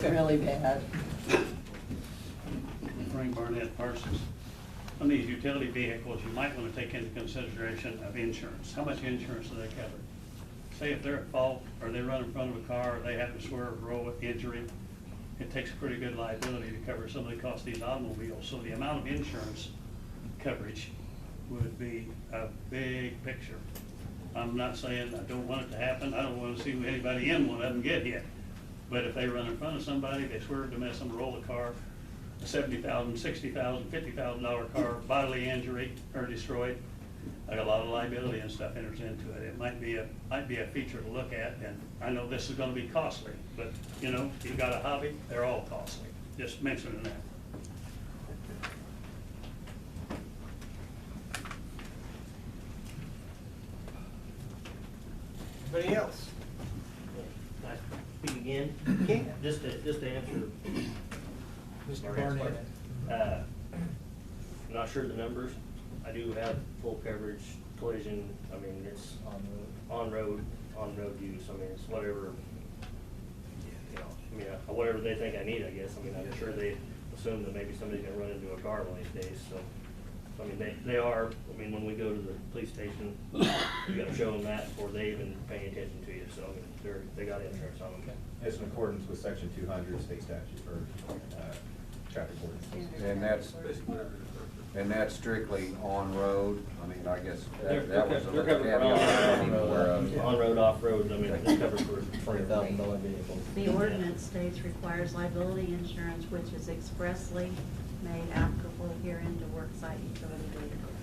Really bad. Frank Barnett, Parsons. On these utility vehicles, you might want to take into consideration of insurance. How much insurance do they cover? Say if they're at fault, or they run in front of a car, or they happen to swerve, roll with injury, it takes pretty good liability to cover some of the costs of these automobiles. So the amount of insurance coverage would be a big picture. I'm not saying I don't want it to happen. I don't want to see anybody in one of them get hit. But if they run in front of somebody, they swerve to miss them, roll the car, a $70,000, $60,000, $50,000 car, bodily injury or destroyed, like a lot of liability and stuff enters into it. It might be a feature to look at, and I know this is going to be costly, but you know, if you've got a hobby, they're all costly. Just mentioning that. Anybody else? Can I speak again? Okay. Just to answer. Mr. Barnett. I'm not sure the numbers. I do have full coverage collision. I mean, it's on road use. I mean, it's whatever, you know, I mean, whatever they think I need, I guess. I mean, I'm sure they assume that maybe somebody's gonna run into a car one of these days, so. I mean, they are, I mean, when we go to the police station, you gotta show them that before they even pay attention to you, so I mean, they got insurance on them. It's in accordance with section 200 state statute for traffic ordinances. And that's strictly on road. I mean, I guess They're that was a they're little covered caveat. on road, off road, I mean, they're covered for $20,000 vehicle. The ordinance states requires liability insurance, which is expressly made applicable herein to worksite utility vehicles.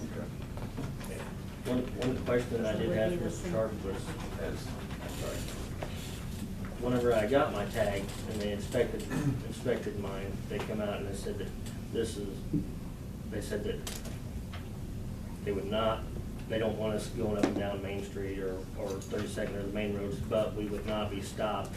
One question I did have for Mr. Sharp was, sorry, whenever I got my tag and they inspected mine, they come out and they said that they said that they don't want us going up and down Main Street or 32nd or the main roads, but we would not be stopped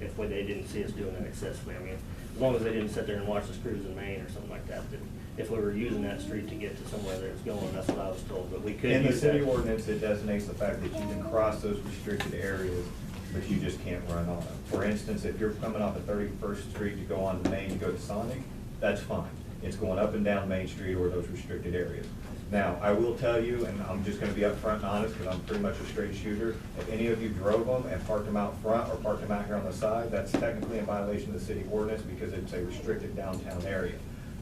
if they didn't see us doing that excessively. I mean, as long as they didn't sit there and watch us cruise in Maine or something like that, that if we were using that street to get to somewhere that it's going, that's what I was told, but we could In the use that. city ordinance, it designates the fact that you can cross those restricted areas, but you just can't run on them. For instance, if you're coming off of 31st Street to go on to Main to go to Sonic, that's fine. It's going up and down Main Street or those restricted areas. Now, I will tell you, and I'm just gonna be upfront and honest, because I'm pretty much a straight shooter, if any of you drove them and parked them out front or parked them out here on the side, that's technically in violation of the city ordinance because it's a restricted downtown area.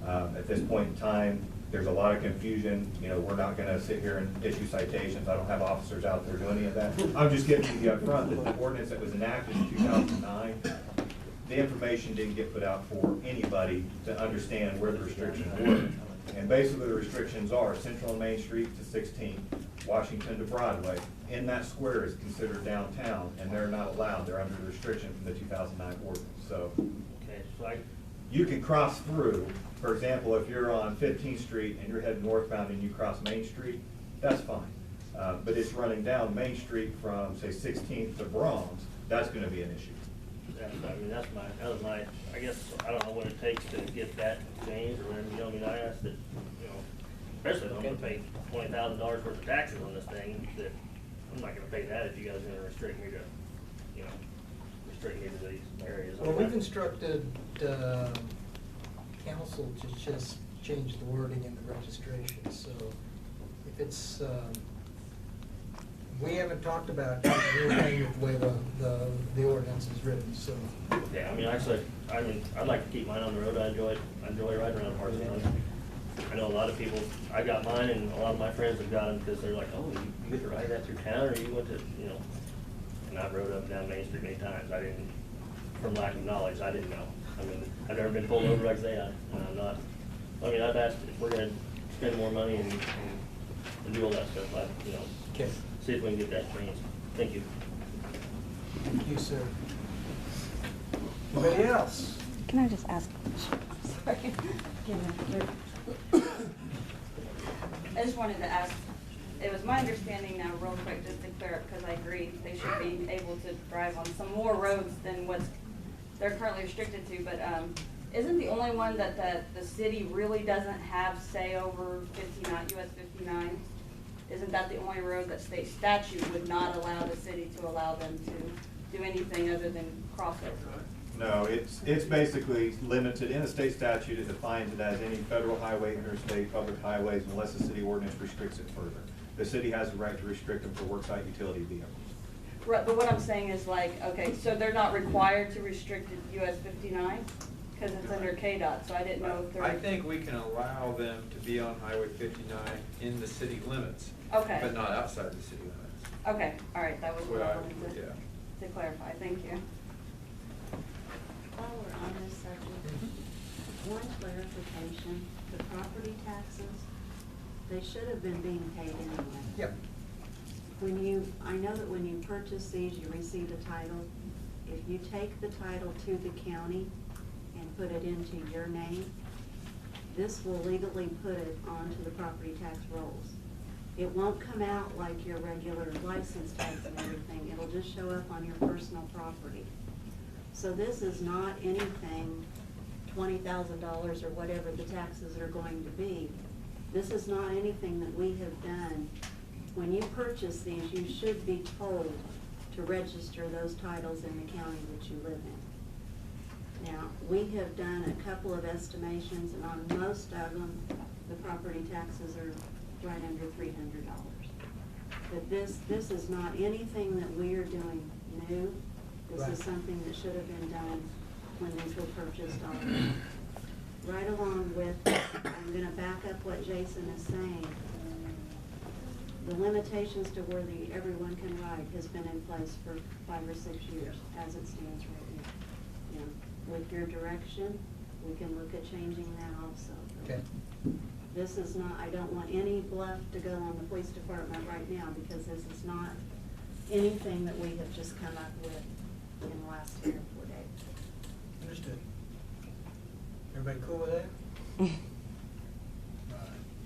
At this point in time, there's a lot of confusion. You know, we're not gonna sit here and issue citations. I don't have officers out there doing any of that. I'm just giving you the upfront that the ordinance that was enacted in 2009, the information didn't get put out for anybody to understand where the restrictions were. And basically the restrictions are Central and Main Street to 16th, Washington to Broadway. In that square is considered downtown, and they're not allowed. They're under the restriction from the 2009 ordinance. So Okay, so you can cross through. For example, if you're on 15th Street and you're heading northbound and you cross Main Street, that's fine. But it's running down Main Street from, say, 16th to Bronx, that's gonna be an issue. I mean, that was my, I guess, I don't know what it takes to get that changed or whatever, you know, I mean, I asked that, you know, especially if I'm gonna pay $20,000 worth of taxes on this thing, that I'm not gonna pay that if you guys are gonna restrict me to, you know, restrict me to these areas. Well, we've instructed council to just change the wording in the registration, so if it's, we haven't talked about anything with the way the ordinance is written, so. Yeah, I mean, actually, I'd like to keep mine on the road. I enjoy riding around Parsons. I know a lot of people, I got mine and a lot of my friends have got them because they're like, oh, you get to ride that through town or you went to, you know, and I've rode up and down Main Street many times. I didn't, from lack of knowledge, I didn't know. I mean, I've never been pulled over like they are, and I'm not, I mean, I've asked if we're gonna spend more money and do all that stuff, you know, Okay. see if we can get that changed. Thank you. Thank you, sir. Anybody else? Can I just ask a question? Sorry. I just wanted to ask, it was my understanding now, real quick, just to clear up, because I agree, they should be able to drive on some more roads than what's they're currently restricted to, but isn't the only one that the city really doesn't have say over 59, US 59? Isn't that the only road that state statute would not allow the city to allow them to do anything other than cross over? No, it's basically limited, in the state statute, it defines it as any federal highway, interstate, public highways, unless the city ordinance restricts it further. The city has the right to restrict them for worksite utility vehicles. Right, but what I'm saying is like, okay, so they're not required to restrict it US 59? Because it's under KDOT, so I didn't know if they're. I think we can allow them to be on Highway 59 in the city limits. Okay. But not outside the city limits. Okay, all right, that was what I Well, wanted yeah. to clarify, thank you. While we're on this subject, one clarification, the property taxes, they should have been being paid anyway. Yep. I know that when you purchase these, you receive a title. If you take the title to the county and put it into your name, this will legally put it onto the property tax rolls. It won't come out like your regular license tax and everything, it'll just show up on your personal property. So this is not anything, $20,000 or whatever the taxes are going to be. This is not anything that we have done. When you purchase these, you should be told to register those titles in the county that you live in. Now, we have done a couple of estimations, and on most of them, the property taxes are right under $300. But this is not anything that we are doing new. This Right. is something that should have been done when these were purchased already. Right along with, I'm gonna back up what Jason is saying. The limitations to where everyone can ride has been in place for 5 or 6 years, as it stands right now. You know, with your direction, we can look at changing that also. Okay. This is not, I don't want any bluff to go on the police department right now, because this is not anything that we have just come up with in the last 3 or 4 days. Understood. Everybody cool with that?